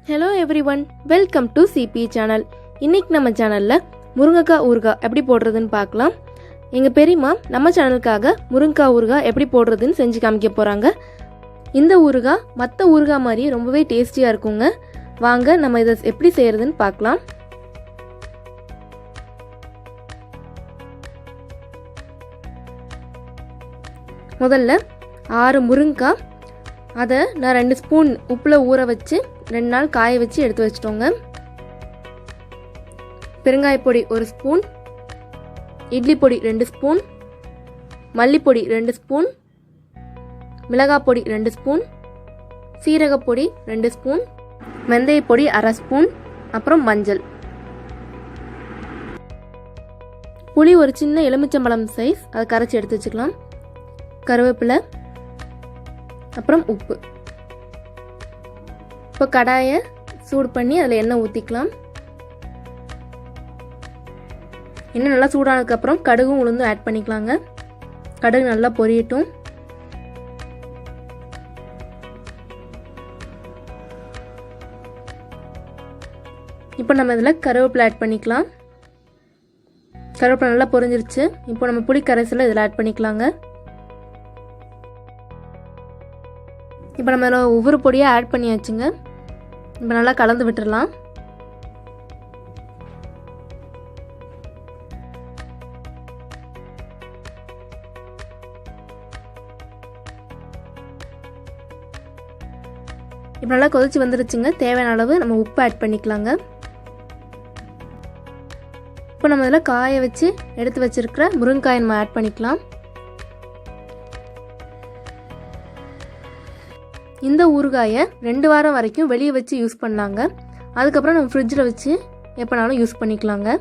Hello everyone, welcome to CB channel. இன்னைக்கு நம்ம சேனலில் முருங்கைக்காய் ஊறுகாய் எப்படி போடுறதுன்னு பார்க்கலாம். எங்கள் பெரியம்மா நம்ம சேனலுக்காக முருங்கைக்காய் ஊறுகாய் எப்படி போடுறதுன்னு செஞ்சு காமிக்க போகிறாங்க. இந்த ஊறுகாய் மற்ற ஊறுகாய் மாதிரி ரொம்பவே டேஸ்டியாக இருக்குங்க. வாங்க நம்ம இதை எப்படி செய்கிறதுன்னு பார்க்கலாம். முதல்ல 6 முருங்கைக்காய், அதை நான் 2 ஸ்பூன் உப்பில் ஊற வச்சு 2 நாள் காய வச்சு எடுத்து வச்சிட்டோங்க. பெருங்காயப்பொடி 1 ஸ்பூன், இட்லி பொடி 2 ஸ்பூன், மல்லிப்பொடி 2 ஸ்பூன், மிளகாய் பொடி 2 ஸ்பூன், சீரகப்பொடி 2 ஸ்பூன், வெந்தயப்பொடி 1/2 ஸ்பூன், அப்புறம் மஞ்சள். புளி ஒரு சின்ன எலுமிச்சம்பழம் சைஸ், அதை கரைச்சி எடுத்து வச்சுக்கலாம். கருவேப்பிலை, அப்புறம் உப்பு. இப்போ கடாயை சூடு பண்ணி அதில் எண்ணெய் ஊற்றிக்கலாம். எண்ணெய் நல்லா சூடானதுக்கப்புறம் கடுகும் உளுந்தும் ஆட் பண்ணிக்கலாங்க. கடுகு நல்லா பொரியட்டும். இப்போ நம்ம இதில் கருவேப்பிலை ஆட் பண்ணிக்கலாம். கருவேப்பிலை நல்லா பொரிஞ்சிருச்சு. இப்போ நம்ம புளி கரைசலை இதில் ஆட் பண்ணிக்கலாங்க. இப்போ நம்ம இதில் ஒவ்வொரு பொடியாக ஆட் பண்ணியாச்சுங்க. இப்போ நல்லா கலந்து விட்டுடலாம். இப்போ நல்லா கொதிச்சு வந்துருச்சுங்க. தேவையான அளவு நம்ம உப்பு ஆட் பண்ணிக்கலாங்க. இப்போ நம்ம இதில் காய வச்சு எடுத்து வச்சிருக்கிற முருங்கைக்காயை நம்ம ஆட் பண்ணிக்கலாம். இந்த ஊறுகாயை 2 வாரம் வரைக்கும் வெளியே வச்சு யூஸ் பண்ணாங்க. அதுக்கப்புறம் நம்ம ஃப்ரிட்ஜில் வச்சு எப்போனாலும் யூஸ் பண்ணிக்கலாங்க.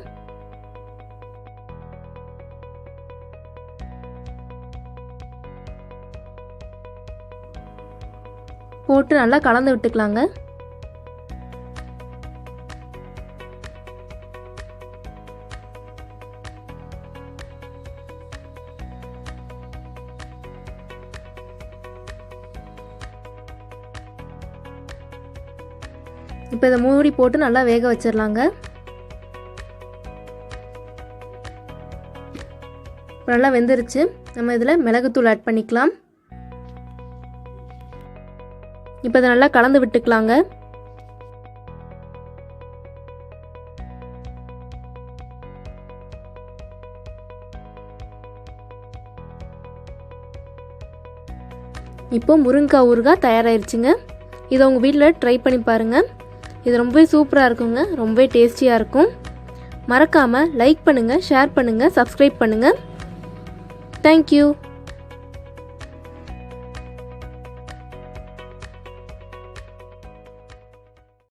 போட்டு நல்லா கலந்து விட்டுக்கலாங்க. இப்போ இதை மூடி போட்டு நல்லா வேக வச்சிடலாங்க. நல்லா வெந்துருச்சு. நம்ம இதில் மிளகுத்தூள் ஆட் பண்ணிக்கலாம். இப்போ இதை நல்லா கலந்து விட்டுக்கலாங்க. இப்போ முருங்கைக்காய் ஊறுகாய் தயாராகிருச்சுங்க. இதை உங்கள் வீட்டில் ட்ரை பண்ணி பாருங்கள். இது ரொம்பவே சூப்பராக இருக்குங்க. ரொம்பவே டேஸ்டியாக இருக்கும். மறக்காமல் லைக் பண்ணுங்கள், ஷேர் பண்ணுங்கள், சப்ஸ்கிரைப் பண்ணுங்கள். தேங்க்யூ.